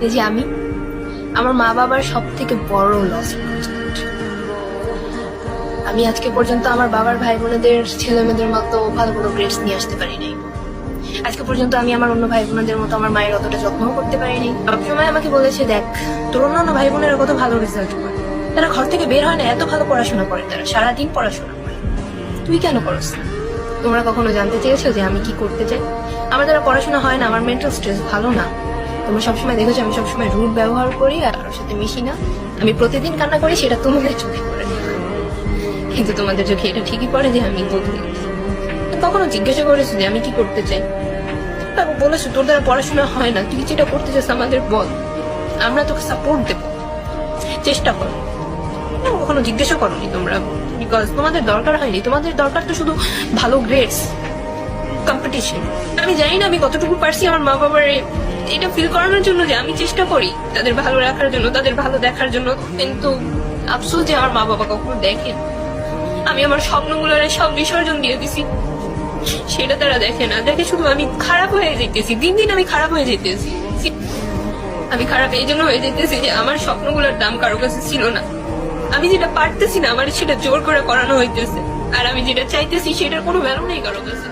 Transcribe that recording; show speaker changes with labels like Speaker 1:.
Speaker 1: এই যে আমি আমার মা বাবার সব থেকে বড় লস। আমি আজকে পর্যন্ত আমার বাবার ভাই বোনেদের ছেলে মেয়েদের মতো ভালো কোনো গ্রেডস নিয়ে আসতে পারি নাই। আজকে পর্যন্ত আমি আমার অন্য ভাই বোনেদের মতো আমার মায়ের অতটা যত্নও করতে পারিনি। সবসময় আমাকে বলেছে, দেখ তোর অন্য ভাই বোনেরা কত ভালো রেজাল্ট করে, তারা ঘর থেকে বের হয় না, এত ভালো পড়াশোনা করে, তারা সারাদিন পড়াশোনা করে, তুই কেন করস না? তোমরা কখনো জানতে চেয়েছো যে আমি কি করতে চাই? আমার দ্বারা পড়াশোনা হয় না, আমার মেন্টাল স্ট্রেস ভালো না। তোমরা সবসময় দেখেছো আমি সবসময় রুট ব্যবহার করি আর কারোর সাথে মিশি না। আমি প্রতিদিন কান্না করি, সেটা তোমাদের চোখে পড়ে, কিন্তু তোমাদের চোখে এটা ঠিকই পড়ে যে আমি বদলে গেছি। কখনো জিজ্ঞাসা করেছো যে আমি কি করতে চাই? তারপর বলেছো তোর দ্বারা পড়াশোনা হয় না, তুই যেটা করতে চাস আমাদের বল, আমরা তোকে সাপোর্ট দেবো, চেষ্টা করো। কখনো জিজ্ঞাসা করোনি তোমরা, বিকজ তোমাদের দরকার হয়নি। তোমাদের দরকার তো শুধু ভালো গ্রেডস, কম্পিটিশন। আমি জানি না আমি কতটুকু পারছি আমার মা বাবার এটা ফিল করানোর জন্য যে আমি চেষ্টা করি তাদের ভালো রাখার জন্য, তাদের ভালো দেখার জন্য, কিন্তু আফসোস যে আমার মা বাবা কখনো দেখেন। আমি আমার স্বপ্নগুলোর সব বিসর্জন দিয়ে দিছি, সেটা তারা দেখে না, দেখে শুধু আমি খারাপ হয়ে যেতেছি, দিন দিন আমি খারাপ হয়ে যেতেছি। আমি খারাপ এই জন্য হয়ে যেতেছি যে আমার স্বপ্নগুলোর দাম কারো কাছে ছিল না। আমি যেটা পারতেছি না আমার সেটা জোর করে করানো হইতেছে, আর আমি যেটা চাইতেছি সেটার কোনো ভ্যালু নেই কারো কাছে।